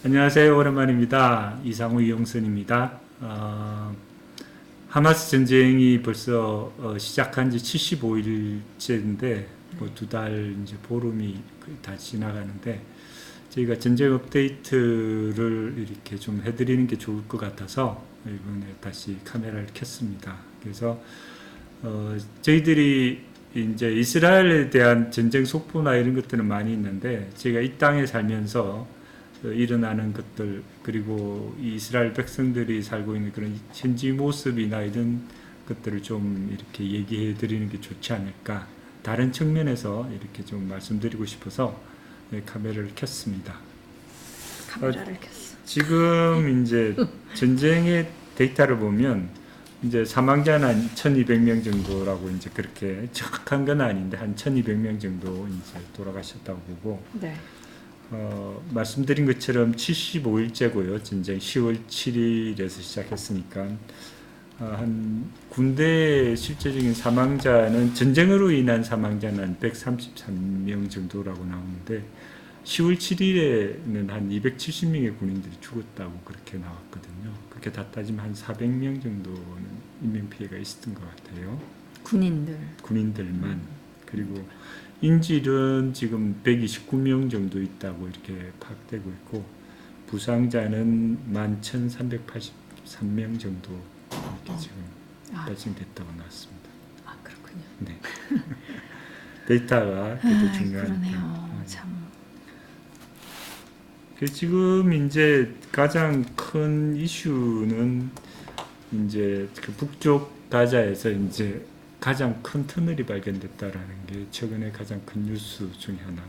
안녕하세요. 오랜만입니다. 이상우 이용선입니다. 하마스 전쟁이 벌써 시작한 지 75일째인데 뭐 두 달 이제 보름이 다 지나가는데 저희가 전쟁 업데이트를 이렇게 좀 해드리는 게 좋을 것 같아서 이번에 다시 카메라를 켰습니다. 그래서 저희들이 이제 이스라엘에 대한 전쟁 속보나 이런 것들은 많이 있는데 제가 이 땅에 살면서 일어나는 것들, 그리고 이 이스라엘 백성들이 살고 있는 그런 현지 모습이나 이런 것들을 좀 이렇게 얘기해 드리는 게 좋지 않을까, 다른 측면에서 이렇게 좀 말씀드리고 싶어서 카메라를 켰습니다. 카메라를 켰어. 지금 이제 전쟁의 데이터를 보면 이제 사망자는 한 1200명 정도라고, 이제 그렇게 정확한 건 아닌데 한 1200명 정도 이제 돌아가셨다고 보고, 네. 말씀드린 것처럼 75일째고요. 전쟁 10월 7일에서 시작했으니까 한 군대 실제적인 사망자는, 전쟁으로 인한 사망자는 한 133명 정도라고 나오는데 10월 7일에는 한 270명의 군인들이 죽었다고 그렇게 나왔거든요. 그렇게 다 따지면 한 400명 정도는 인명피해가 있었던 것 같아요. 군인들만. 그리고 인질은 지금 129명 정도 있다고 이렇게 파악되고 있고, 부상자는 11,383명 정도 이렇게 지금 발생됐다고 나왔습니다. 아, 그렇군요. 네. 데이터가 되게 중요하니까. 그러네요. 참. 지금 이제 가장 큰 이슈는 이제 그 북쪽 가자에서 이제 가장 큰 터널이 발견됐다라는 게 최근에 가장 큰 뉴스 중에 하나.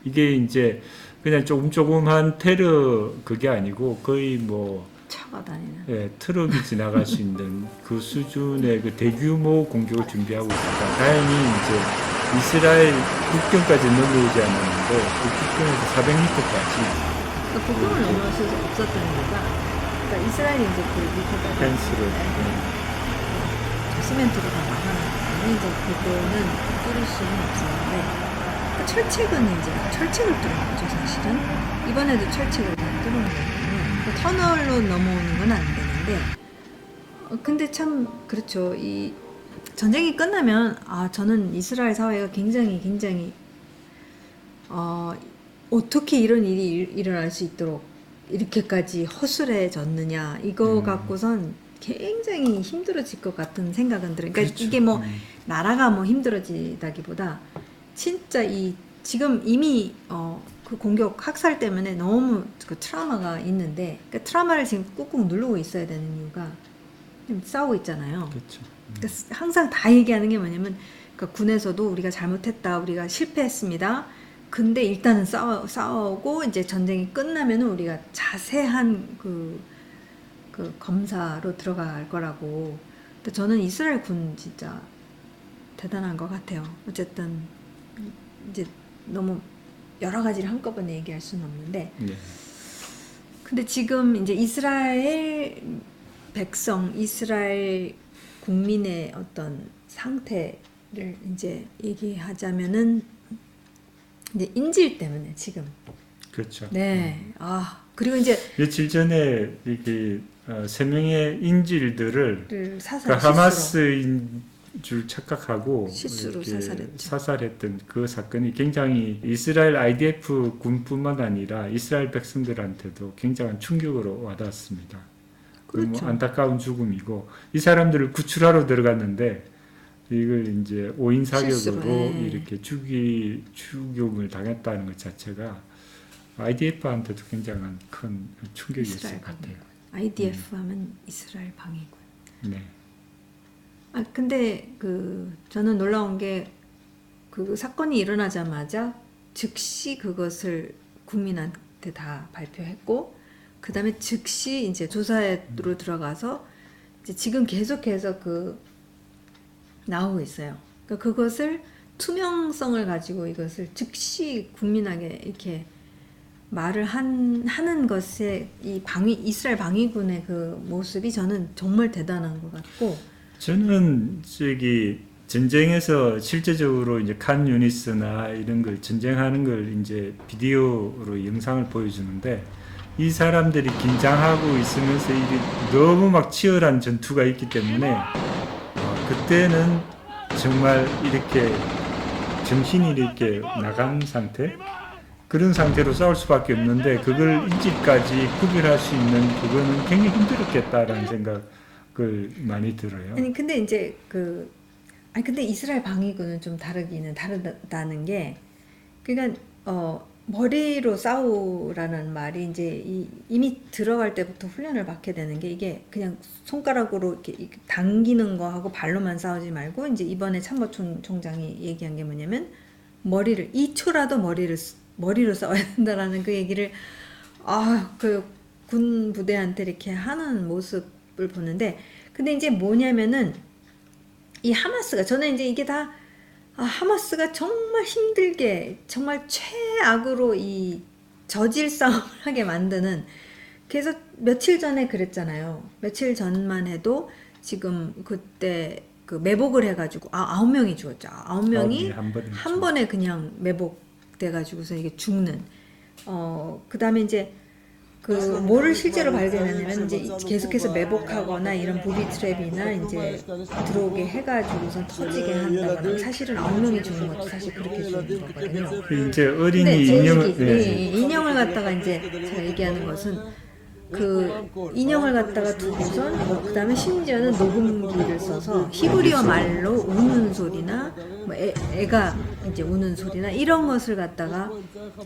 이게 이제 그냥 조금한 테러 그게 아니고 거의 뭐 차가 다니는. 예, 트럭이 지나갈 수 있는 그 수준의 그 대규모 공격을 준비하고 있습니다. 다행히 이제 이스라엘 국경까지 넘어오지 않았는데 그 국경에서 400m까지 국경을 넘어올 수 없었던 이유가, 그러니까 이스라엘이 이제 그 밑에다가 펜스를 시멘트로 다 막아놨는데 이제 그거는 뚫을 수는 없었는데, 그러니까 철책을 뚫은 거죠 사실은. 이번에도 철책을 다 뚫은 거거든요. 그러니까 터널로 넘어오는 건 안 되는데, 근데 참 그렇죠. 이 전쟁이 끝나면 저는 이스라엘 사회가 굉장히 어떻게 이런 일이 일어날 수 있도록 이렇게까지 허술해졌느냐, 이거 갖고선 굉장히 힘들어질 것 같은 생각은 들어요. 그러니까 그렇죠. 이게 뭐 나라가 뭐 힘들어지다기보다 진짜 지금 이미 그 공격 학살 때문에 너무 그 트라우마가 있는데, 그러니까 트라우마를 지금 꾹꾹 누르고 있어야 되는 이유가 지금 싸우고 있잖아요. 그렇죠. 그러니까 항상 다 얘기하는 게 뭐냐면, 그러니까 군에서도 우리가 잘못했다, 우리가 실패했습니다. 근데 일단은 싸우고 이제 전쟁이 끝나면은 우리가 자세한 그 검사로 들어갈 거라고. 근데 저는 이스라엘 군 진짜 대단한 것 같아요. 어쨌든 이제 너무 여러 가지를 한꺼번에 얘기할 수는 없는데, 네. 근데 지금 이제 이스라엘 백성, 이스라엘 국민의 어떤 상태를 이제 얘기하자면은 이제 인질 때문에 지금. 그렇죠. 네. 그리고 이제 며칠 전에 이게 3명의 인질들을 그 실수로 하마스인 줄 착각하고 실수로 이렇게 사살했죠. 사살했던 그 사건이 굉장히 이스라엘 IDF 군뿐만 아니라 이스라엘 백성들한테도 굉장한 충격으로 와닿았습니다. 그렇죠. 너무 안타까운 죽음이고, 이 사람들을 구출하러 들어갔는데 이걸 이제 5인 사격으로 실수로, 이렇게 죽임을 당했다는 것 자체가 IDF한테도 굉장한 큰 충격이었을 것 같아요. IDF 하면 이스라엘 방위군. 네. 근데 저는 놀라운 게, 그 사건이 일어나자마자 즉시 그것을 국민한테 다 발표했고, 그 다음에 즉시 이제 조사로 들어가서 이제 지금 계속해서 나오고 있어요. 그러니까 그것을 투명성을 가지고 이것을 즉시 국민에게 이렇게 말을 하는 것에 이스라엘 방위군의 그 모습이 저는 정말 대단한 것 같고, 저는 전쟁에서 실제적으로 이제 칸 유니스나 이런 걸 전쟁하는 걸 이제 비디오로 영상을 보여주는데, 이 사람들이 긴장하고 있으면서 이게 너무 막 치열한 전투가 있기 때문에 그때는 정말 이렇게 정신이 이렇게 나간 상태, 그런 상태로 싸울 수밖에 없는데 그걸 인지까지 구별할 수 있는 그거는 굉장히 힘들었겠다라는 생각을 많이 들어요. 아니 근데 이제 근데 이스라엘 방위군은 좀 다르다는 게, 그러니까 머리로 싸우라는 말이 이제 이미 들어갈 때부터 훈련을 받게 되는 게, 이게 그냥 손가락으로 이렇게 당기는 거하고 발로만 싸우지 말고, 이제 이번에 참모총장이 얘기한 게 뭐냐면 머리를 2초라도 머리로 싸워야 된다라는 그 얘기를 그 군 부대한테 이렇게 하는 모습을 보는데, 근데 이제 뭐냐면은 이 하마스가, 저는 이제 이게 다 하마스가 정말 힘들게 정말 최악으로 이 저질 싸움을 하게 만드는, 그래서 며칠 전에 그랬잖아요. 며칠 전만 해도 지금 그때 그 매복을 해가지고 9명이 죽었죠. 9명이 한 번에 그냥 매복돼가지고서 이게 죽는. 그 다음에 이제 뭐를 실제로 발견하냐면, 이제 계속해서 매복하거나 이런 부비 트랩이나 이제 들어오게 해가지고서 터지게 한다거나, 사실은 9명이 죽는 것도 사실 그렇게 죽는 거거든요. 이제 어린이 근데 인형을 인형을 갖다가 이제 제가 얘기하는 것은 그 인형을 갖다가 두고선 그 다음에 심지어는 녹음기를 써서 히브리어 말로 우는 소리나 뭐 애가 이제 우는 소리나 이런 것을 갖다가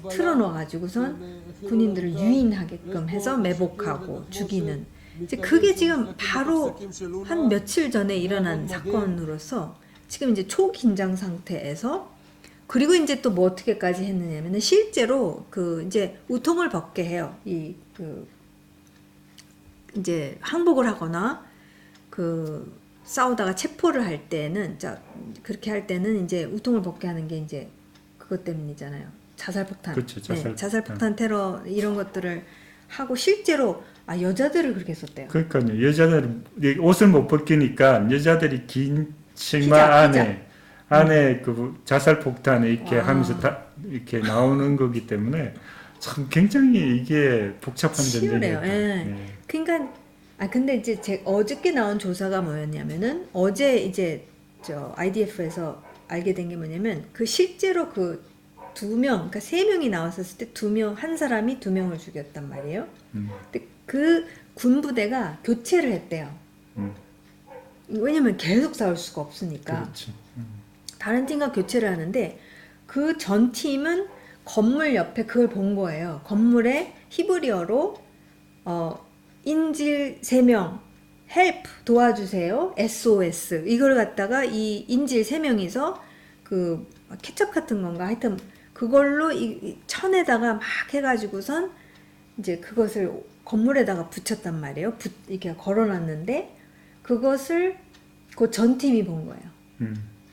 틀어놓아 가지고선 군인들을 유인하게끔 해서 매복하고 죽이는, 이제 그게 지금 바로 한 며칠 전에 일어난 사건으로서 지금 이제 초긴장 상태에서, 그리고 이제 또 뭐 어떻게까지 했느냐면은 실제로 이제 우통을 벗게 해요. 이제 항복을 하거나 싸우다가 체포를 할 때는, 그렇게 할 때는 이제 우통을 벗게 하는 게 이제 그것 때문이잖아요. 자살폭탄. 그렇죠, 자살폭탄 테러 이런 것들을 하고, 실제로 여자들을 그렇게 썼대요. 그러니까요. 여자들 옷을 못 벗기니까 여자들이 긴 치마 안에 그 자살폭탄에 이렇게 하면서 다 이렇게 나오는 거기 때문에 참 굉장히 이게 복잡한 전쟁이에요. 그러니까 근데 이제 어저께 나온 조사가 뭐였냐면은, 어제 이제 IDF에서 알게 된 게 뭐냐면, 실제로 2명, 그러니까 3명이 나왔었을 때 2명, 한 사람이 2명을 죽였단 말이에요. 근데 그 군부대가 교체를 했대요. 왜냐면 계속 싸울 수가 없으니까. 그렇죠. 다른 팀과 교체를 하는데, 그 전 팀은 건물 옆에 그걸 본 거예요. 건물에 히브리어로 인질 3명 헬프 도와주세요, SOS, 이걸 갖다가 이 인질 3명이서 케첩 같은 건가 하여튼 그걸로 이 천에다가 막 해가지고선 이제 그것을 건물에다가 붙였단 말이에요. 이렇게 걸어놨는데 그것을 그 전 팀이 본 거예요.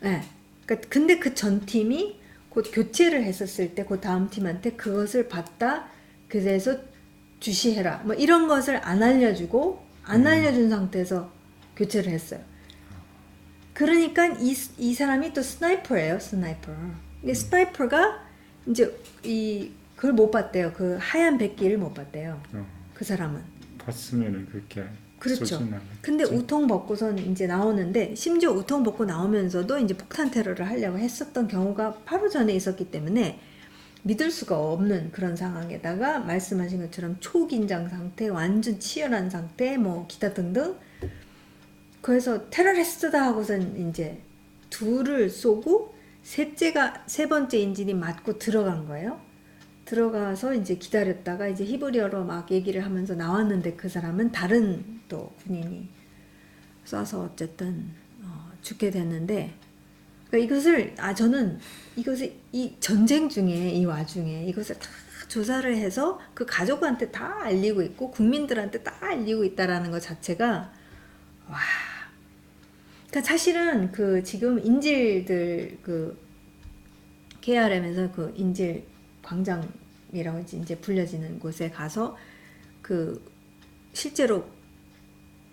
네. 그러니까 근데 그 전 팀이 곧 교체를 했었을 때 그 다음 팀한테 그것을 봤다, 그래서 주시해라 뭐 이런 것을 안 알려준 상태에서 교체를 했어요. 그러니까 이 사람이 또 스나이퍼예요. 이게 스나이퍼가 이제 그걸 못 봤대요. 그 하얀 백기를 못 봤대요. 그 사람은 봤으면은 그렇게. 그렇죠. 근데 우통 벗고선 이제 나오는데, 심지어 우통 벗고 나오면서도 이제 폭탄 테러를 하려고 했었던 경우가 바로 전에 있었기 때문에 믿을 수가 없는 그런 상황에다가, 말씀하신 것처럼 초긴장 상태, 완전 치열한 상태, 뭐 기타 등등. 그래서 테러리스트다 하고선 이제 둘을 쏘고 세 번째 인질이 맞고 들어간 거예요. 들어가서 이제 기다렸다가 이제 히브리어로 막 얘기를 하면서 나왔는데, 그 사람은 다른 또 군인이 쏴서 어쨌든 죽게 됐는데, 그러니까 저는 이것을 이 전쟁 중에, 이 와중에 이것을 다 조사를 해서 그 가족한테 다 알리고 있고 국민들한테 다 알리고 있다라는 것 자체가, 와. 그러니까 사실은 지금 인질들 KRM에서 인질 광장이라고 이제 불려지는 곳에 가서 실제로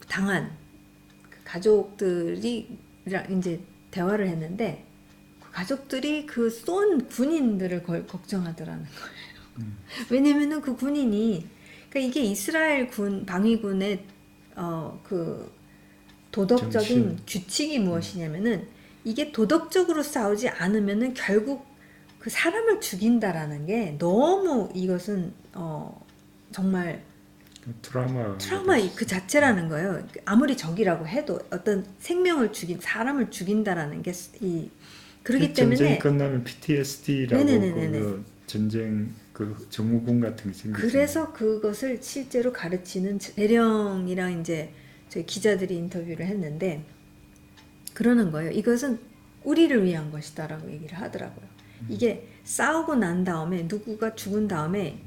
당한 가족들이 이제 대화를 했는데, 그 가족들이 쏜 군인들을 걱정하더라는 거예요. 왜냐면은 그 군인이 그러니까 이게 이스라엘 방위군의 그 도덕적인 정신. 규칙이 무엇이냐면은 이게 도덕적으로 싸우지 않으면은 결국 그 사람을 죽인다라는 게 너무 이것은 정말 트라우마 그 자체라는 거예요. 아무리 적이라고 해도 어떤 생명을 사람을 죽인다라는 게 그렇기 때문에 전쟁이 끝나면 PTSD라고 네네네네네. 그 전쟁 그 증후군 같은 게 생기죠. 그래서 그것을 실제로 가르치는 대령이랑 이제 저희 기자들이 인터뷰를 했는데 그러는 거예요. 이것은 우리를 위한 것이다라고 얘기를 하더라고요. 이게 싸우고 난 다음에 누구가 죽은 다음에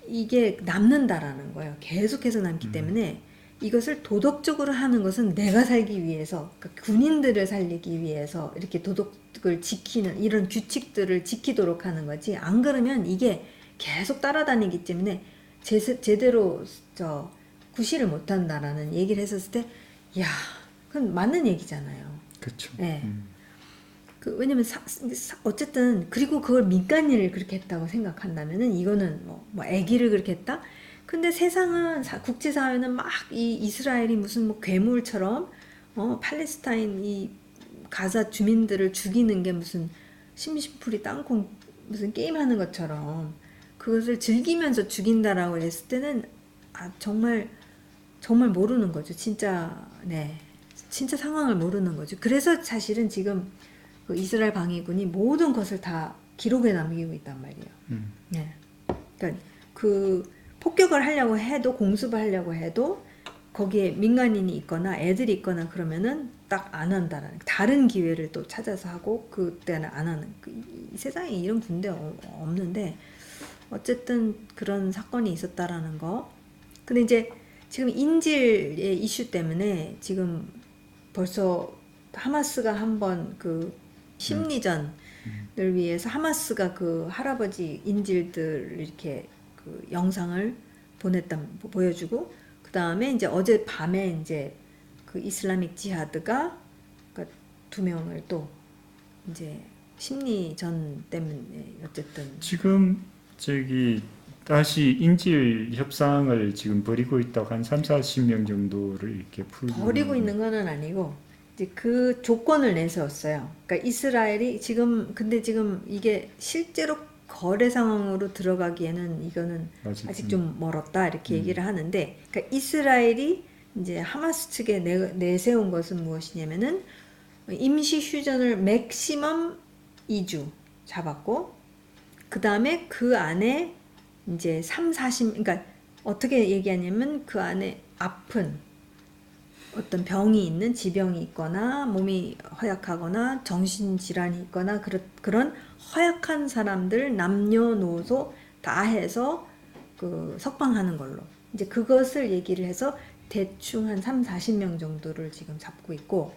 이게 남는다라는 거예요. 계속해서 남기 때문에 이것을 도덕적으로 하는 것은 내가 살기 위해서, 그러니까 군인들을 살리기 위해서 이렇게 도덕을 지키는 이런 규칙들을 지키도록 하는 거지. 안 그러면 이게 계속 따라다니기 때문에 제대로 구실을 못한다라는 얘기를 했었을 때, 야, 그건 맞는 얘기잖아요. 그렇죠. 네. 왜냐면 어쨌든 그리고 그걸 민간인을 그렇게 했다고 생각한다면은 이거는 뭐 애기를 그렇게 했다. 근데 세상은 국제사회는 막 이 이스라엘이 무슨 뭐 괴물처럼 팔레스타인 이 가자 주민들을 죽이는 게 무슨 심심풀이 땅콩 무슨 게임하는 것처럼 그것을 즐기면서 죽인다라고 했을 때는 정말 모르는 거죠. 진짜 진짜 상황을 모르는 거죠. 그래서 사실은 지금 그 이스라엘 방위군이 모든 것을 다 기록에 남기고 있단 말이에요. 네. 그러니까 그 폭격을 하려고 해도 공습을 하려고 해도 거기에 민간인이 있거나 애들이 있거나 그러면은 딱 안 한다라는 다른 기회를 또 찾아서 하고 그때는 안 하는 이 세상에 이런 군대 없는데 어쨌든 그런 사건이 있었다라는 거. 근데 이제 지금 인질의 이슈 때문에 지금 벌써 하마스가 한번 그 심리전을 위해서 하마스가 그 할아버지 인질들 이렇게 그 영상을 보여주고 그 다음에 이제 어제 밤에 이제 그 이슬라믹 지하드가 그러니까 2명을 또 이제 심리전 때문에 어쨌든 지금 다시 인질 협상을 지금 벌이고 있다고 한 30-40명 정도를 이렇게 풀고 버리고 있는 거는 아니고 이제 그 조건을 내세웠어요. 그러니까 이스라엘이 근데 지금 이게 실제로 거래 상황으로 들어가기에는 이거는 아직 좀 멀었다 이렇게 얘기를 하는데, 그러니까 이스라엘이 이제 하마스 측에 내세운 것은 무엇이냐면은 임시 휴전을 맥시멈 2주 잡았고, 그 다음에 그 안에 이제 40, 그러니까 어떻게 얘기하냐면 그 안에 아픈 어떤 병이 있는 지병이 있거나 몸이 허약하거나 정신질환이 있거나 그런 허약한 사람들 남녀노소 다 해서 그 석방하는 걸로 이제 그것을 얘기를 해서 대충 한 30-40명 정도를 지금 잡고 있고,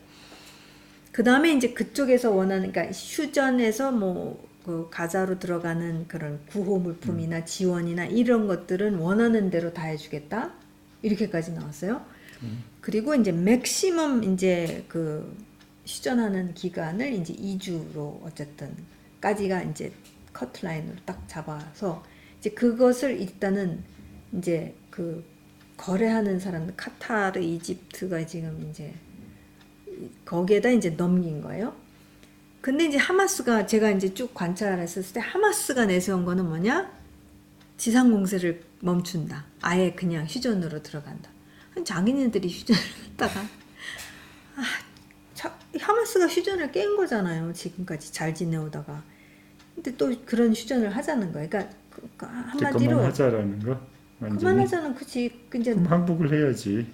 그 다음에 이제 그쪽에서 원하는, 그러니까 휴전에서 그 가자로 들어가는 그런 구호 물품이나 지원이나 이런 것들은 원하는 대로 다 해주겠다 이렇게까지 나왔어요. 그리고 이제 맥시멈 이제 그 휴전하는 기간을 이제 2주로 어쨌든 까지가 이제 커트라인으로 딱 잡아서 이제 그것을 일단은 이제 그 거래하는 사람들 카타르, 이집트가 지금 이제 거기에다 이제 넘긴 거예요. 근데 이제 하마스가 제가 이제 쭉 관찰했을 때 하마스가 내세운 거는 뭐냐? 지상 공세를 멈춘다. 아예 그냥 휴전으로 들어간다. 자기네들이 휴전을 했다가 하마스가 휴전을 깬 거잖아요. 지금까지 잘 지내오다가. 근데 또 그런 휴전을 하자는 거예요. 그러니까 한마디로 그만하자라는 거? 완전히? 그만하자는 그치. 이제 그럼 항복을 해야지.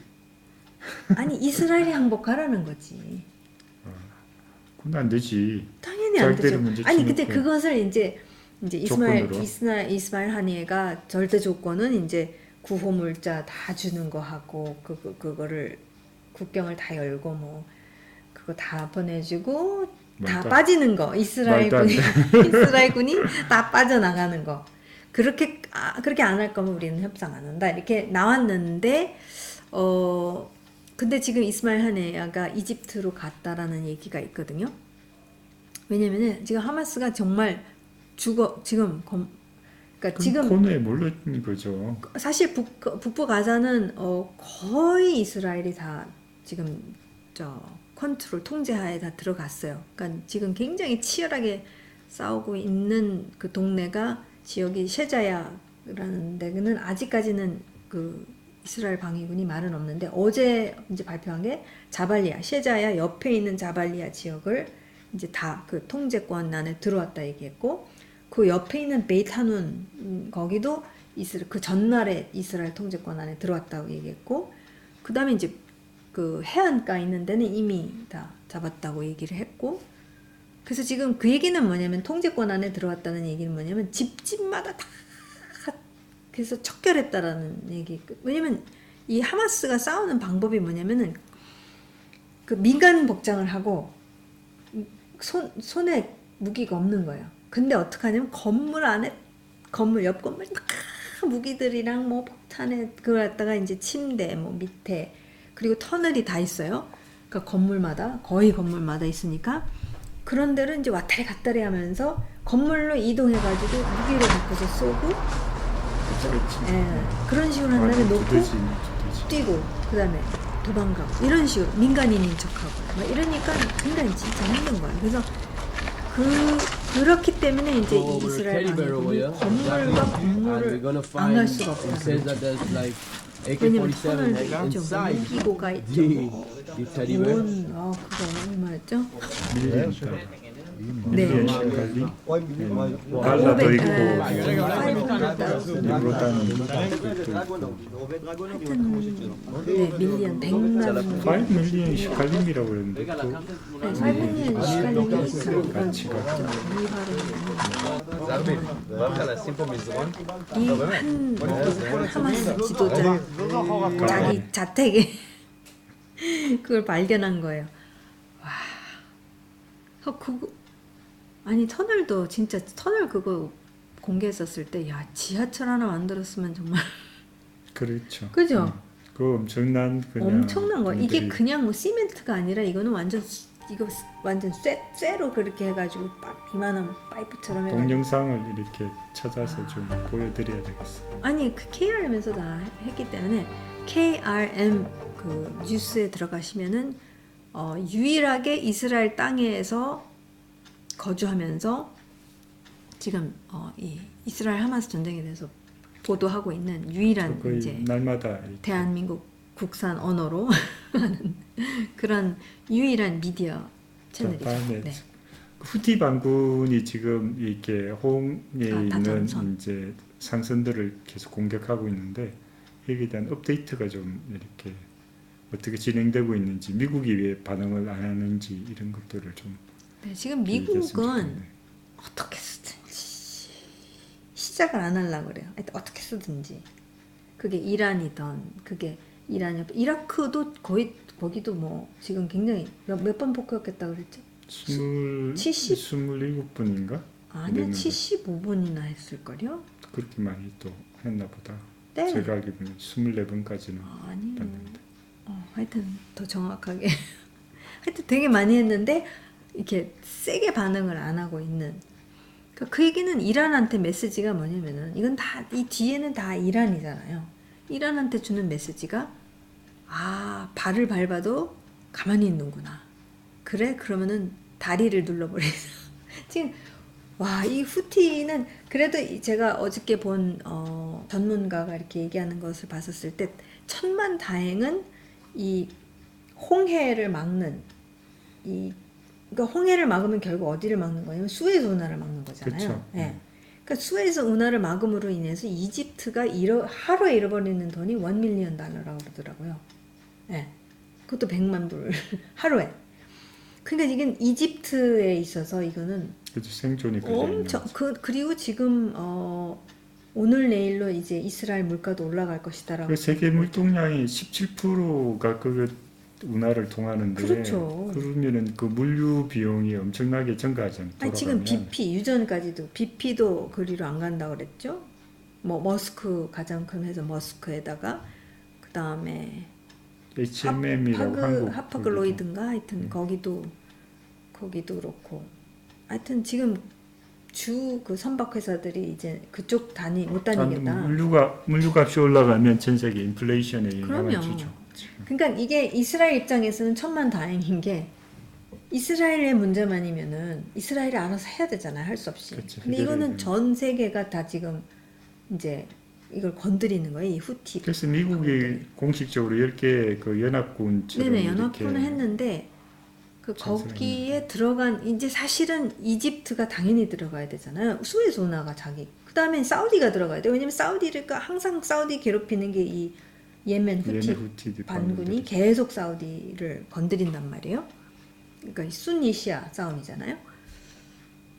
아니 이스라엘이 항복하라는 거지. 그건 안 되지. 당연히 안 되죠. 아니 근데 치니까. 그것을 이제 조건으로. 이스마일 하니에가 절대 조건은 이제 구호물자 다 주는 거 하고 그거를 국경을 다 열고 뭐 그거 다 보내주고 다 빠지는 거 이스라엘군이 다 빠져나가는 거 그렇게 안 할 거면 우리는 협상 안 한다 이렇게 나왔는데 근데 지금 이스마일 하니야가 이집트로 갔다라는 얘기가 있거든요. 왜냐면은 지금 하마스가 정말 지금 그러니까 그 지금 코너에 몰린 거죠. 사실 북부 가자는 거의 이스라엘이 다 지금 컨트롤 통제하에 다 들어갔어요. 그러니까 지금 굉장히 치열하게 싸우고 있는 그 동네가 지역이 셰자야라는 데는 아직까지는 그 이스라엘 방위군이 말은 없는데 어제 이제 발표한 게 자발리아 셰자야 옆에 있는 자발리아 지역을 이제 다 그 통제권 안에 들어왔다 얘기했고 그 옆에 있는 베이타눈 거기도 그 전날에 이스라엘 통제권 안에 들어왔다고 얘기했고 그 다음에 이제 그 해안가 있는 데는 이미 다 잡았다고 얘기를 했고 그래서 지금 그 얘기는 뭐냐면 통제권 안에 들어왔다는 얘기는 뭐냐면 집집마다 다 그래서 척결했다라는 얘기. 왜냐면 이 하마스가 싸우는 방법이 뭐냐면은 그 민간 복장을 하고 손에 무기가 없는 거예요. 근데 어떻게 하냐면 건물 안에 옆 건물 막 무기들이랑 뭐 폭탄에 그걸 갖다가 이제 침대 뭐 밑에 그리고 터널이 다 있어요. 그러니까 거의 건물마다 있으니까 그런 데를 이제 왔다리 갔다리 하면서 건물로 이동해가지고 무기를 바꿔서 쏘고 그렇지. 예, 그런 식으로 한 다음에 놓고 두더지. 뛰고 그 다음에 도망가고 이런 식으로 민간인인 척하고 막 이러니까 굉장히 진짜 힘든 거예요. 그래서 그렇기 때문에 이제 이 이스라엘 방위군이 건물과 건물을 안 갈 수가 없다. 왜냐면 터널도 있죠, 무기고가 있죠, 그거 얼마였죠? 네. 달러도 있고 네, 밀리언 100만 5 밀리언 시칼림이라고 그랬는데 또 500년 시간이 가치가 이한 하마스 지도자 자기 자택에 그걸 발견한 거예요. 와, 그거 아니 터널도 진짜 터널 그거 공개했었을 때 야 지하철 하나 만들었으면 정말 그렇죠. 그죠? 그 엄청난 엄청난 거. 이게 분들이 그냥 뭐 시멘트가 아니라 이거는 완전 이거 완전 쇠로 그렇게 해가지고 이만한 파이프처럼 해가지고. 동영상을 이렇게 찾아서 좀 보여드려야 되겠어요. 아니 그 KRM에서 다 했기 때문에 KRM 그 뉴스에 들어가시면은 유일하게 이스라엘 땅에서 거주하면서 지금 이 이스라엘 하마스 전쟁에 대해서 보도하고 있는 유일한 거의 이제 날마다 이렇게 대한민국 국산 언어로 하는 그런 유일한 미디어 채널이죠. 다음에 네. 후티 반군이 지금 이렇게 호응에 있는 다전선. 이제 상선들을 계속 공격하고 있는데 여기에 대한 업데이트가 좀 이렇게 어떻게 진행되고 있는지 미국이 왜 반응을 안 하는지 이런 것들을 좀 네, 지금 얘기했으면 미국은 좋겠네. 어떻게 쓰든지 시작을 안 하려고 그래요. 하여튼 어떻게 쓰든지 그게 이란이던 그게 이라크도 거의 거기도 뭐 지금 굉장히 몇 번 폭격했다 그랬죠? 27분인가? 아니요 75번이나 했을걸요? 그렇게 많이 또 했나 보다. 네. 제가 알기로는 24번까지는 아니요. 봤는데. 하여튼 더 정확하게 하여튼 되게 많이 했는데 이렇게 세게 반응을 안 하고 있는 그 얘기는 이란한테 메시지가 뭐냐면은 이건 다 이 뒤에는 다 이란이잖아요. 이란한테 주는 메시지가 발을 밟아도 가만히 있는구나. 그래? 그러면은 다리를 눌러버리자. 지금 이 후티는 그래도 제가 어저께 본 전문가가 이렇게 얘기하는 것을 봤었을 때 천만다행은 이 홍해를 막는 그러니까 홍해를 막으면 결국 어디를 막는 거냐면 수에즈 운하를 막는 거잖아요. 그렇죠. 예. 그러니까 수에즈 운하를 막음으로 인해서 이집트가 하루에 잃어버리는 돈이 $1 밀리언 달러라고 그러더라고요. 예. 그것도 100만 불 하루에. 그러니까 이건 이집트에 있어서 이거는 그래서 생존이 엄청 그리고 지금 오늘 내일로 이제 이스라엘 물가도 올라갈 것이다라고. 그 세계 물동량의 17%가 그 운하를 통하는데 그렇죠. 그러면은 그 물류 비용이 엄청나게 증가하잖아요. 아니 지금 돌아가면. BP 유전까지도 BP도 그리로 안 간다고 그랬죠. 뭐 머스크 가장 큰 회사 머스크에다가 그 다음에 HMM이라고 한국 하파글로이드인가 하여튼 거기도 그렇고 하여튼 지금 주 그 선박 회사들이 이제 그쪽 못 다니겠다. 물류값이 올라가면 전 세계 인플레이션에 영향을 그럼요. 주죠. 그러니까 이게 이스라엘 입장에서는 천만다행인 게 이스라엘의 문제만이면은 이스라엘이 알아서 해야 되잖아요. 할 수 없이. 그렇죠. 근데 이거는 전 세계가 다 지금 이제 이걸 건드리는 거예요. 이 후티. 그래서 미국이 공식적으로 10개 그 연합군처럼 네네, 이렇게 연합군을 했는데 그 찬성을 거기에 들어간 이제 사실은 이집트가 당연히 들어가야 되잖아요. 수에즈 운하가 자기. 그다음에 사우디가 들어가야 돼. 왜냐면 사우디를 항상 사우디 괴롭히는 게 이 예멘 후티 반군이 계속 사우디를 건드린단 말이에요. 그러니까 순니 시아 싸움이잖아요.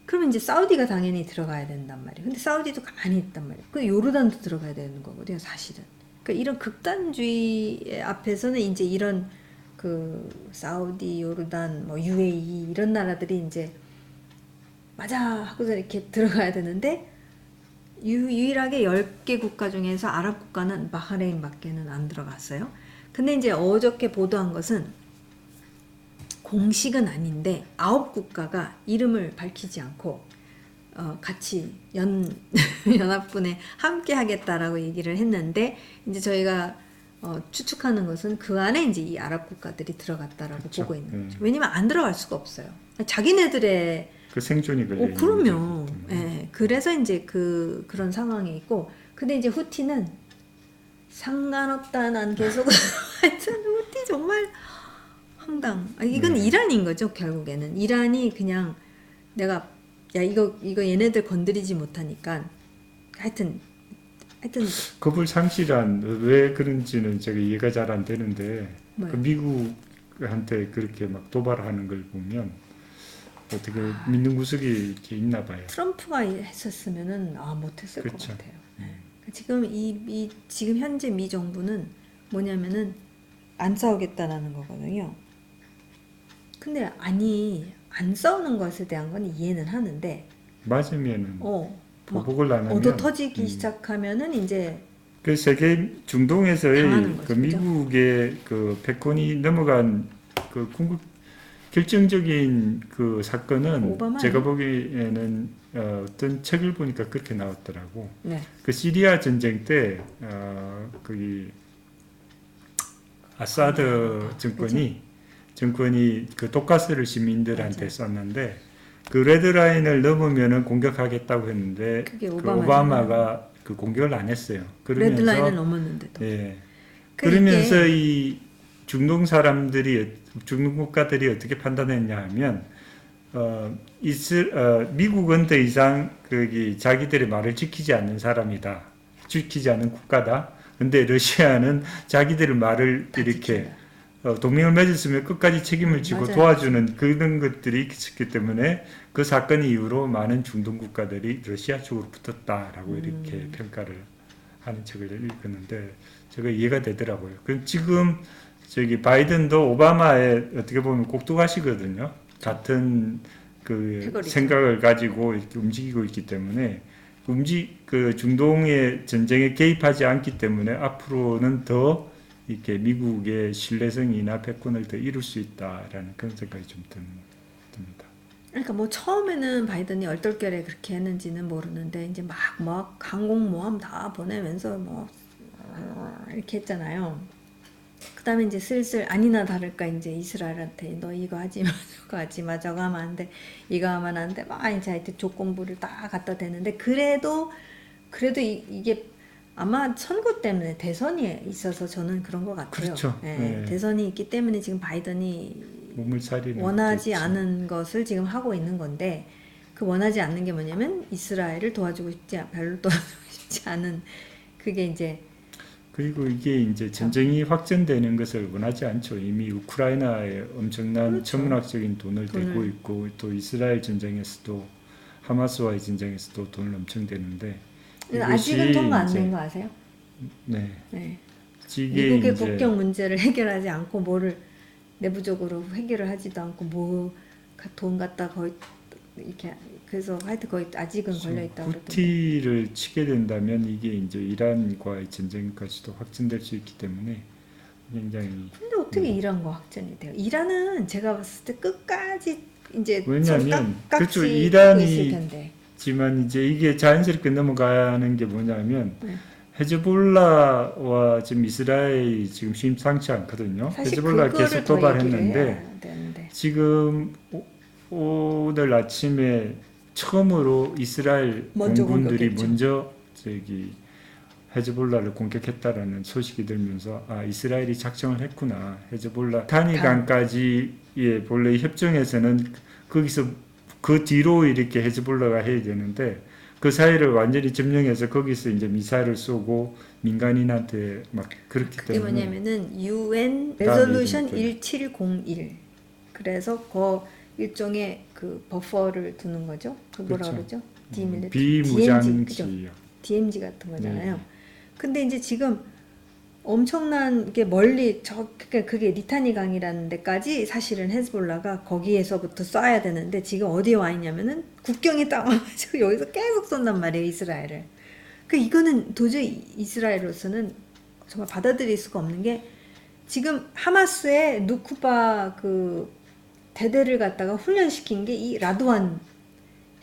그러면 이제 사우디가 당연히 들어가야 된단 말이에요. 근데 사우디도 가만히 있단 말이에요. 그 요르단도 들어가야 되는 거거든요, 사실은. 그러니까 이런 극단주의 앞에서는 이제 이런 그 사우디, 요르단, 뭐 UAE 이런 나라들이 이제 맞아 하고서 이렇게 들어가야 되는데 유일하게 10개 국가 중에서 아랍 국가는 바하레인밖에는 안 들어갔어요. 근데 이제 어저께 보도한 것은 공식은 아닌데 9국가가 이름을 밝히지 않고 같이 연합군에 함께 하겠다라고 얘기를 했는데 이제 저희가 추측하는 것은 그 안에 이제 이 아랍 국가들이 들어갔다라고 그렇죠. 보고 있는 거죠. 왜냐면 안 들어갈 수가 없어요. 자기네들의 그 생존이 걸려 있는 그럼요. 예. 그래서 이제 그런 상황이 있고, 근데 이제 후티는 상관없다. 난 계속 하여튼 후티 정말 황당. 이건 이란인 거죠, 결국에는. 이란이 그냥 내가 야 이거 얘네들 건드리지 못하니까 하여튼 겁을 상실한 왜 그런지는 제가 이해가 잘 안 되는데 그 미국한테 그렇게 막 도발하는 걸 보면 어떻게 믿는 구석이 이렇게 있나 봐요. 트럼프가 했었으면은 못했을 그렇죠. 것 같아요. 지금 지금 현재 미 정부는 뭐냐면은 안 싸우겠다라는 거거든요. 근데 안 싸우는 것에 대한 건 이해는 하는데 맞으면은 보복을 안 하면 얻어 터지기 시작하면은 이제 그 세계 중동에서의 당하는 그 거죠, 미국의 그 패권이 넘어간 그 결정적인 그 사건은 오바마예요? 제가 보기에는 어떤 책을 보니까 그렇게 나왔더라고. 네. 그 시리아 전쟁 때 거기 아사드 정권이 그 독가스를 시민들한테 쐈는데 그 레드라인을 넘으면은 공격하겠다고 했는데 그게 그 오바마잖아요. 오바마가 그 공격을 안 했어요. 그러면서 레드라인을 넘었는데도. 예. 그러니까 그러면서 이 중동 국가들이 어떻게 판단했냐 하면 미국은 더 이상 자기들의 말을 지키지 않는 사람이다. 지키지 않는 국가다. 근데 러시아는 자기들의 말을 이렇게 동맹을 맺었으면 끝까지 책임을 지고 맞아요. 도와주는 그런 것들이 있었기 때문에 그 사건 이후로 많은 중동 국가들이 러시아 쪽으로 붙었다라고 이렇게 평가를 하는 책을 읽었는데 제가 이해가 되더라고요. 그럼 지금 바이든도 오바마의 어떻게 보면 꼭두가시거든요. 같은 그 패거리죠. 생각을 가지고 이렇게 움직이고 있기 때문에 그 중동의 전쟁에 개입하지 않기 때문에 앞으로는 더 이렇게 미국의 신뢰성이나 패권을 더 이룰 수 있다라는 그런 생각이 좀 듭니다. 그러니까 뭐 처음에는 바이든이 얼떨결에 그렇게 했는지는 모르는데 이제 막 항공모함 다 보내면서 이렇게 했잖아요. 그다음에 이제 슬슬 아니나 다를까 이제 이스라엘한테 너 이거 하지 마 저거 하지 마 저거 하면 안 돼 이거 하면 안 돼 막 이제 하여튼 조건부를 다 갖다 대는데 그래도 이게 아마 선거 때문에 대선이 있어서 저는 그런 것 같아요. 그렇죠. 네. 대선이 있기 때문에 지금 바이든이 몸을 사리는 원하지 것도 않은 것을 지금 하고 있는 건데 그 원하지 않는 게 뭐냐면 이스라엘을 별로 도와주고 싶지 않은 그게 이제 그리고 이게 이제 전쟁이 확전되는 것을 원하지 않죠. 이미 우크라이나에 엄청난 그렇죠. 천문학적인 돈을 대고 있고 또 이스라엘 전쟁에서도 하마스와의 전쟁에서도 돈을 엄청 대는데 아직은 통과 안 된 거 아세요? 네. 미국의 국경 문제를 해결하지 않고 뭐를 내부적으로 해결을 하지도 않고 돈 갖다 거의 이렇게 그래서 하여튼 거의 아직은 걸려 있다고 그러던데. 후티를 치게 된다면 이게 이제 이란과의 전쟁까지도 확전될 수 있기 때문에 굉장히. 근데 어떻게 이란과 확전이 돼요? 이란은 제가 봤을 때 끝까지 이제 왜냐하면 깍지 그렇죠. 있을 이란이 텐데. 있지만 이제 이게 자연스럽게 넘어가는 게 뭐냐면 네. 헤즈볼라와 지금 이스라엘이 지금 심상치 않거든요. 사실 헤즈볼라 그거를 계속 더 얘기를 도발했는데 해야 되는데. 지금 오늘 아침에 처음으로 이스라엘 먼저 공군들이 공격했죠. 먼저 저기 헤즈볼라를 공격했다라는 소식이 들면서 아 이스라엘이 작정을 했구나. 헤즈볼라 단위강까지 예 본래 협정에서는 거기서 그 뒤로 이렇게 헤즈볼라가 해야 되는데 그 사이를 완전히 점령해서 거기서 이제 미사일을 쏘고 민간인한테 막 그렇기 그게 때문에 뭐냐면은 UN 다음 레졸루션 얘기니까요. 1701. 그래서 그 일종의 그 버퍼를 두는 거죠. 그 뭐라 그렇죠. 그러죠? 디밀리터 비무장지역. DMZ 같은 거잖아요. 네. 근데 이제 지금 엄청난 게 멀리 그러니까 그게 리타니 강이라는 데까지 사실은 헤즈볼라가 거기에서부터 쏴야 되는데 지금 어디에 와 있냐면은 국경에 딱 와가지고 여기서 계속 쏜단 말이에요, 이스라엘을. 그 이거는 도저히 이스라엘로서는 정말 받아들일 수가 없는 게 지금 하마스의 누쿠바 그 대대를 갖다가 훈련시킨 게 이 라도안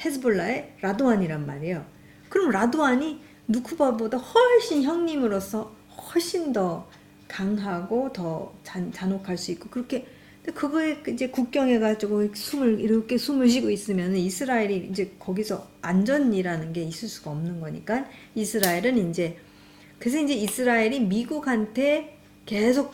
헤즈볼라의 라도안이란 말이에요. 그럼 라도안이 누쿠바보다 훨씬 형님으로서 훨씬 더 강하고 더 잔혹할 수 있고 그렇게 근데 그거에 이제 국경에 가지고 이렇게 숨을 쉬고 있으면 이스라엘이 이제 거기서 안전이라는 게 있을 수가 없는 거니까 이스라엘은 이제 그래서 이제 이스라엘이 미국한테 계속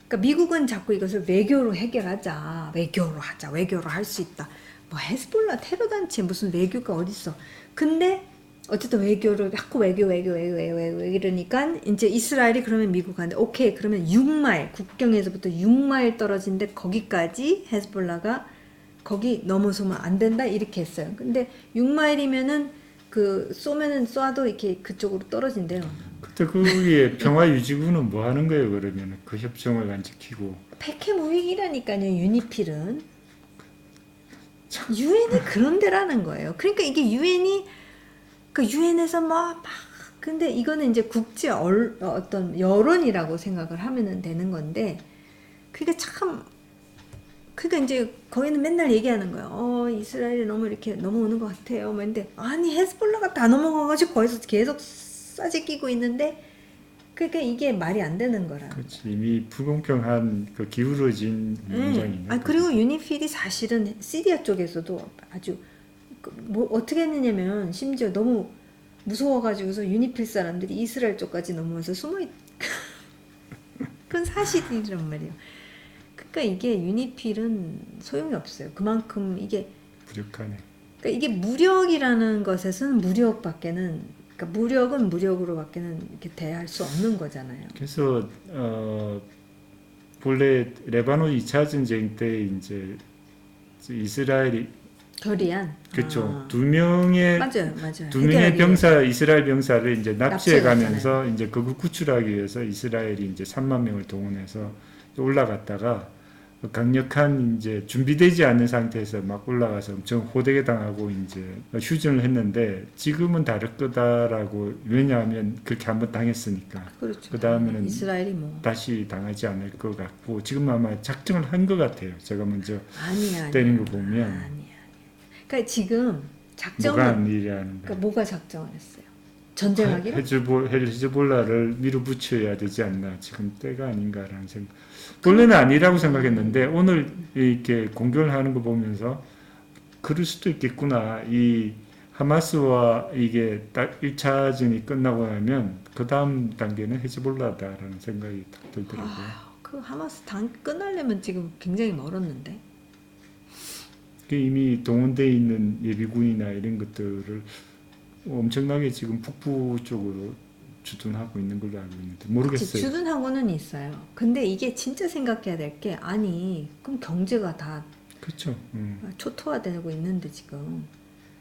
그러니까 미국은 자꾸 이것을 외교로 해결하자 외교로 하자 외교로 할 수 있다 뭐 헤즈볼라 테러 단체 무슨 외교가 어딨어 근데 어쨌든 외교를 자꾸 외교 이러니까 이제 이스라엘이 그러면 미국한테 오케이 그러면 6마일 국경에서부터 6마일 떨어진데 거기까지 헤즈볼라가 거기 넘어서면 안 된다 이렇게 했어요. 근데 6마일이면은 그 쏘면은 쏴도 이렇게 그쪽으로 떨어진대요. 그때 거기에 평화유지군은 뭐 하는 거예요 그러면 그 협정을 안 지키고 백해 무익이라니까요. 유니필은 유엔이 그런 데라는 거예요. 그러니까 이게 유엔이 그 유엔에서 막 근데 이거는 이제 국제 어떤 여론이라고 생각을 하면은 되는 건데 그게 참 그러니까 이제 거기는 맨날 얘기하는 거예요. 이스라엘이 너무 이렇게 넘어오는 것 같아요. 근데 아니 헤즈볼라가 다 넘어가가지고 거기서 계속 싸지끼고 있는데 그러니까 이게 말이 안 되는 거라. 그렇지 이미 불공평한 그 기울어진 문장이네. 아 그리고 유니필이 사실은 시리아 쪽에서도 아주 뭐 어떻게 했느냐면 심지어 너무 무서워가지고서 유니필 사람들이 이스라엘 쪽까지 넘어와서 숨어있 그건 사실이란 말이에요. 그러니까 이게 유니필은 소용이 없어요. 그만큼 이게 무력하네. 그러니까 이게 무력이라는 것에서는 무력밖에는 그러니까 무력은 무력으로밖에는 이렇게 대할 수 없는 거잖아요. 그래서 본래 레바논 2차 전쟁 때 이제 이스라엘이 결의안. 그렇죠. 두 명의 맞아요. 두 명의 해결하기 병사 이스라엘 병사를 이제 납치해 가면서 납치해갔잖아요. 이제 그걸 구출하기 위해서 이스라엘이 이제 3만 명을 동원해서 올라갔다가 강력한 이제 준비되지 않은 상태에서 막 올라가서 엄청 호되게 당하고 이제 휴전을 했는데 지금은 다를 거다라고 왜냐하면 그렇게 한번 당했으니까 그렇죠. 그 다음에는 이스라엘이 뭐 다시 당하지 않을 것 같고 지금 아마 작정을 한 것 같아요. 제가 먼저 아니야. 때린 거 보면 아니야. 그러니까 지금 작정은 뭐가 아니라는 그러니까 거예요. 뭐가 작정을 했어요? 전쟁하기로? 헤즈볼라를 밀어붙여야 되지 않나 지금 때가 아닌가라는 생각. 원래는 아니라고 생각했는데 오늘 이렇게 공격을 하는 거 보면서 그럴 수도 있겠구나. 이 하마스와 이게 딱 1차전이 끝나고 나면 그 다음 단계는 헤즈볼라다라는 생각이 딱 들더라고요. 그 하마스 끝나려면 지금 굉장히 멀었는데. 이미 동원되어 있는 예비군이나 이런 것들을 엄청나게 지금 북부 쪽으로 주둔하고 있는 걸로 알고 있는데 모르겠어요. 주둔하고는 있어요. 근데 이게 진짜 생각해야 될 게 아니 그럼 경제가 다 그렇죠. 초토화되고 있는데 지금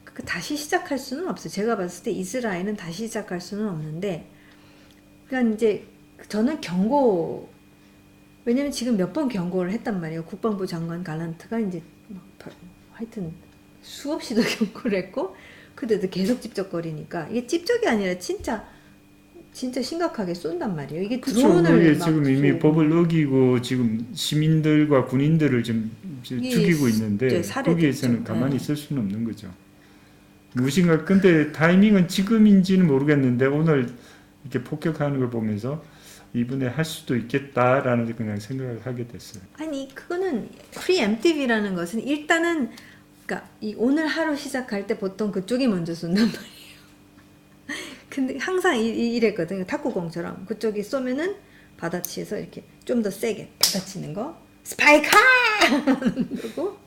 그 다시 시작할 수는 없어요. 제가 봤을 때 이스라엘은 다시 시작할 수는 없는데 그러니까 이제 저는 왜냐면 지금 몇 번 경고를 했단 말이에요. 국방부 장관 갈란트가 이제 하여튼 수없이도 경고를 했고 그때도 계속 찝쩍거리니까 이게 찝쩍이 아니라 진짜 심각하게 쏜단 말이에요. 이게 드론을 그게 막 지금 이미 쏘고. 법을 어기고 지금 시민들과 군인들을 좀 죽이고 있는데 살해됐죠. 거기에서는 가만히 네. 있을 수는 없는 거죠. 무엇인가 근데 타이밍은 지금인지는 모르겠는데 오늘 이렇게 폭격하는 걸 보면서 이번에 할 수도 있겠다라는 그냥 생각을 하게 됐어요. 아니 그거는 preemptive라는 것은 일단은 그러니까 이 오늘 하루 시작할 때 보통 그쪽이 먼저 쏜단 말이에요. 근데 항상 이랬거든요. 탁구공처럼 그쪽이 쏘면은 받아치에서 이렇게 좀 더 세게 받아치는 거 스파이크 하는 거고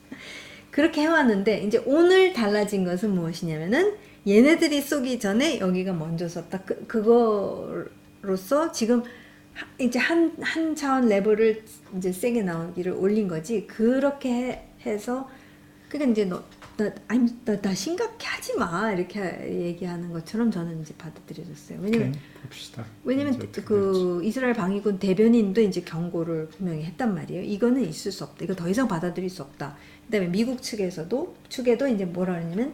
그렇게 해왔는데 이제 오늘 달라진 것은 무엇이냐면은 얘네들이 쏘기 전에 여기가 먼저 쐈다. 그거로서 지금 이제 한 차원 레벨을 이제 세게 나오기를 올린 거지. 그렇게 해서 그러니까 이제 나 심각해 하지 마 이렇게 얘기하는 것처럼 저는 이제 받아들여졌어요. 왜냐면 오케이, 봅시다. 왜냐면 이제 어떻게 그 이스라엘 방위군 대변인도 이제 경고를 분명히 했단 말이에요. 이거는 있을 수 없다. 이거 더 이상 받아들일 수 없다. 그다음에 미국 측에도 이제 뭐라 하냐면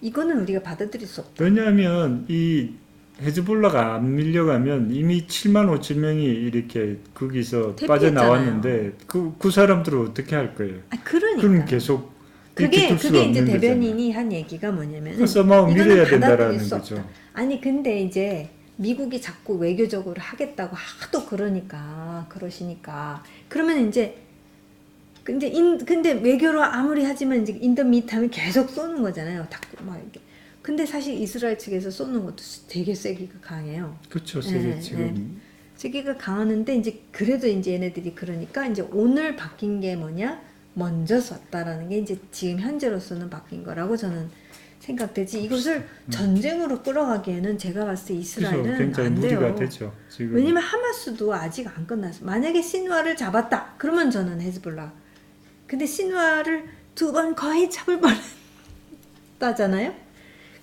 이거는 우리가 받아들일 수 없다. 왜냐하면 이 헤즈볼라가 안 밀려가면 이미 7만 5천 명이 이렇게 거기서 대피했잖아요. 빠져나왔는데 그 사람들은 어떻게 할 거예요? 그럼 그러니까 계속 이렇게 둘 수가 그게 이제 없는 대변인이 한 얘기가 뭐냐면은 써마우 이거는 밀어야 받아들일 된다라는 수 거죠. 없다. 아니 근데 이제 미국이 자꾸 외교적으로 하겠다고 하도 그러시니까 그러면 이제 근데 외교로 아무리 하지만 이제 인더 미트하면 계속 쏘는 거잖아요. 막 이렇게. 근데 사실 이스라엘 측에서 쏘는 것도 되게 세기가 강해요. 그렇죠. 세계 네, 지금 세기가 강하는데 이제 그래도 이제 얘네들이 그러니까 이제 오늘 바뀐 게 뭐냐? 먼저 쐈다라는 게 이제 지금 현재로서는 바뀐 거라고 저는 생각되지. 이것을 전쟁으로 끌어가기에는 제가 봤을 때 그래서 이스라엘은 굉장히 안 돼요. 무리가 되죠. 지금 왜냐면 하마스도 아직 안 끝났어. 만약에 신화를 잡았다. 그러면 저는 헤즈볼라. 근데 신화를 2번 거의 잡을 뻔했다잖아요.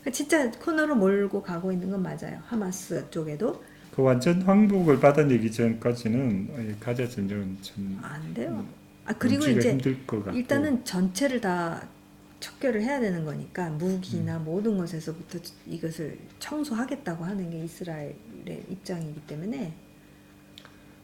그러니까 진짜 코너로 몰고 가고 있는 건 맞아요. 하마스 쪽에도 그 완전 황복을 받아내기 전까지는 가자 전쟁은 참 안 돼요. 그리고 멈추기가 이제 힘들 것 같고 일단은 전체를 다 척결을 해야 되는 거니까 무기나 모든 것에서부터 이것을 청소하겠다고 하는 게 이스라엘의 입장이기 때문에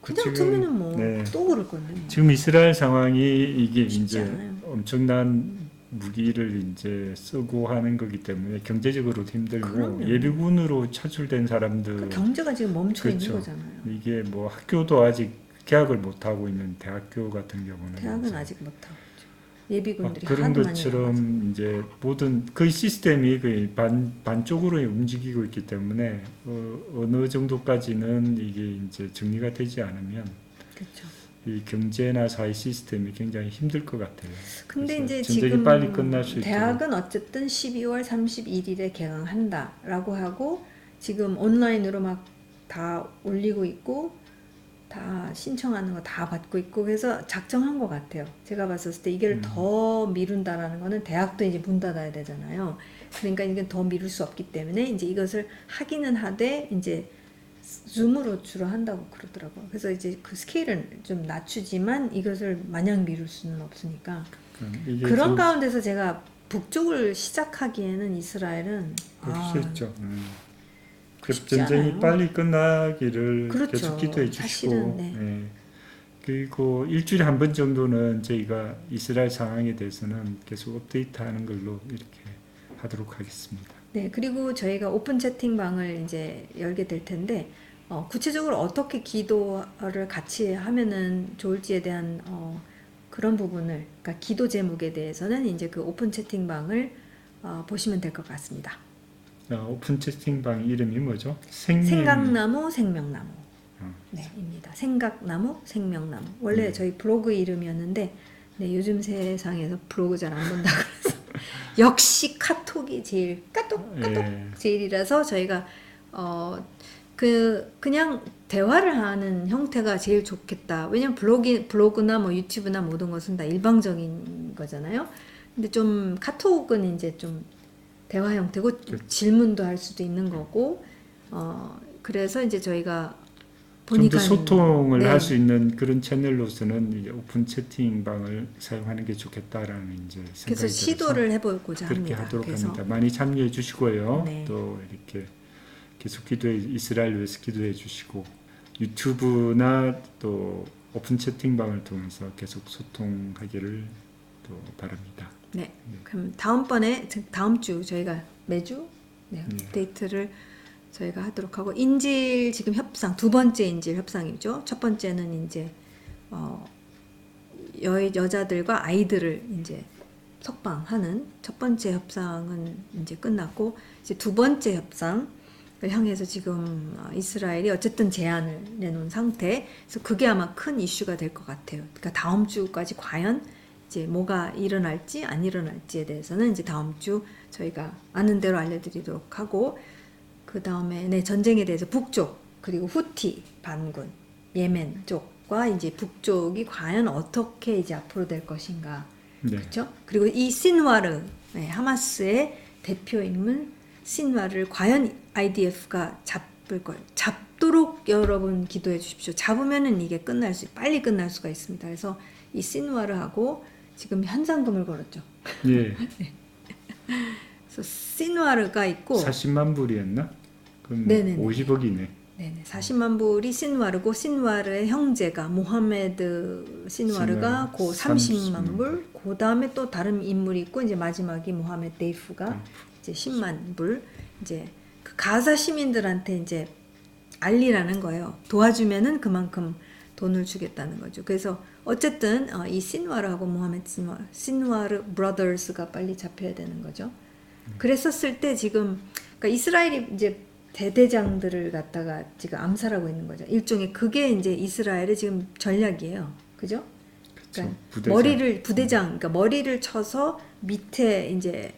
그냥 지금, 두면은 뭐 네. 또 그럴 건데 뭐. 지금 이스라엘 상황이 이게 쉽지 이제 않아요. 엄청난 무기를 이제 쓰고 하는 거기 때문에 경제적으로도 힘들고 그럼요. 예비군으로 차출된 사람들 그 경제가 지금 멈춰 있는 그렇죠. 거잖아요. 이게 뭐 학교도 아직 개학을 못 하고 있는 대학교 같은 경우는 대학은 이제 아직 못하고 있죠. 예비군들이 그런 하도 많이 나가서. 것처럼 이제 모든 그 시스템이 거의 반쪽으로 움직이고 있기 때문에 어느 정도까지는 이게 이제 정리가 되지 않으면 그렇죠. 이 경제나 사회 시스템이 굉장히 힘들 것 같아요. 근데 그래서 이제 전쟁이 지금 빨리 끝날 수 있도록 대학은 어쨌든 12월 31일에 개강한다라고 하고 지금 온라인으로 막 다 올리고 있고 다 신청하는 거 다 받고 있고 그래서 작정한 것 같아요. 제가 봤을 때 이걸 더 미룬다라는 거는 대학도 이제 문 닫아야 되잖아요. 그러니까 이게 더 미룰 수 없기 때문에 이제 이것을 하기는 하되 이제 줌으로 주로 한다고 그러더라고요. 그래서 이제 그 스케일은 좀 낮추지만 이것을 마냥 미룰 수는 없으니까 이게 그런 좀 가운데서 제가 북쪽을 시작하기에는 이스라엘은 그럴 수 있죠. 그 쉽지 전쟁이 않아요. 빨리 끝나기를 그렇죠. 계속 기도해 사실은, 주시고, 네. 예. 그리고 일주일에 한 번 정도는 저희가 이스라엘 상황에 대해서는 계속 업데이트하는 걸로 이렇게 하도록 하겠습니다. 네, 그리고 저희가 오픈 채팅방을 이제 열게 될 텐데 구체적으로 어떻게 기도를 같이 하면은 좋을지에 대한 그런 부분을, 그러니까 기도 제목에 대해서는 이제 그 오픈 채팅방을 보시면 될 것 같습니다. 오픈 채팅방 이름이 뭐죠? 생명. 생각나무, 생명나무. 어. 네, 입니다. 생각나무, 생명나무. 원래 저희 블로그 이름이었는데, 네, 요즘 세상에서 블로그 잘 안 본다 그래서 역시 카톡이 제일 카톡 예. 제일이라서 저희가 그냥 대화를 하는 형태가 제일 좋겠다. 왜냐면 블로그나 뭐 유튜브나 모든 것은 다 일방적인 거잖아요. 근데 좀 카톡은 이제 좀 대화 형태고 질문도 할 수도 있는 거고 그래서 이제 저희가 좀 더 보니까 소통을 네. 할 수 있는 그런 채널로서는 이제 오픈 채팅방을 사용하는 게 좋겠다라는 이제 생각이 그래서 들어서 시도를 해보고자 그렇게 합니다. 하도록 그래서 합니다. 많이 참여해 주시고요. 네. 또 이렇게 계속 이스라엘 위해서 기도해 주시고 유튜브나 또 오픈 채팅방을 통해서 계속 소통하기를 또 바랍니다. 네. 그럼 다음번에 다음 주 저희가 매주 업데이트를 저희가 하도록 하고 인질 지금 협상 두 번째 인질 협상이죠. 첫 번째는 이제 여자들과 아이들을 이제 석방하는 첫 번째 협상은 이제 끝났고 이제 두 번째 협상을 향해서 지금 이스라엘이 어쨌든 제안을 내놓은 상태. 그래서 그게 아마 큰 이슈가 될 것 같아요. 그러니까 다음 주까지 과연 이제 뭐가 일어날지 안 일어날지에 대해서는 이제 다음 주 저희가 아는 대로 알려드리도록 하고 그 다음에 전쟁에 대해서 북쪽 그리고 후티 반군 예멘 쪽과 이제 북쪽이 과연 어떻게 이제 앞으로 될 것인가. 그렇죠? 그리고 이 신와르 하마스의 대표 인물 신와르를 과연 IDF가 잡을 거예요. 잡도록 여러분 기도해 주십시오. 잡으면은 이게 빨리 끝날 수가 있습니다. 그래서 이 신와르하고 지금 현상금을 걸었죠. 예. 그래서 신와르가 있고 40만 불이었나? 그럼 네네네. 50억이네. 네네. 40만 불이 신와르고 신와르의 형제가 모하메드 신와르가 고 30만 불. 그 다음에 또 다른 인물이 있고 이제 마지막이 모하메드 데이프가 이제 10만 불. 이제 그 가사 시민들한테 이제 알리라는 거예요. 도와주면은 그만큼 돈을 주겠다는 거죠. 그래서 어쨌든 이 신와르하고 모하메드 신와르 브라더스가 빨리 잡혀야 되는 거죠. 그랬었을 때 지금 그러니까 이스라엘이 이제 대대장들을 갖다가 지금 암살하고 있는 거죠. 일종의 그게 이제 이스라엘의 지금 전략이에요. 그죠? 그러니까 부대장, 그러니까 머리를 쳐서 밑에 이제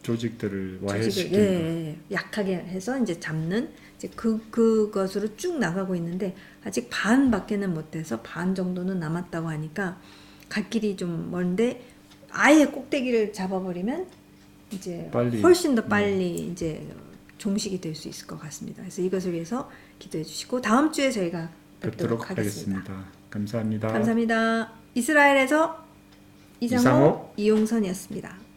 조직들을 와해시키는 약하게 해서 이제 잡는 이제 그것으로 쭉 나가고 있는데 아직 반밖에는 못해서 반 정도는 남았다고 하니까 갈 길이 좀 먼데 아예 꼭대기를 잡아버리면 이제 훨씬 더 빨리 이제 종식이 될 수 있을 것 같습니다. 그래서 이것을 위해서 기도해 주시고 다음 주에 저희가 뵙도록 하겠습니다. 감사합니다. 감사합니다. 이스라엘에서 이상호 이용선이었습니다.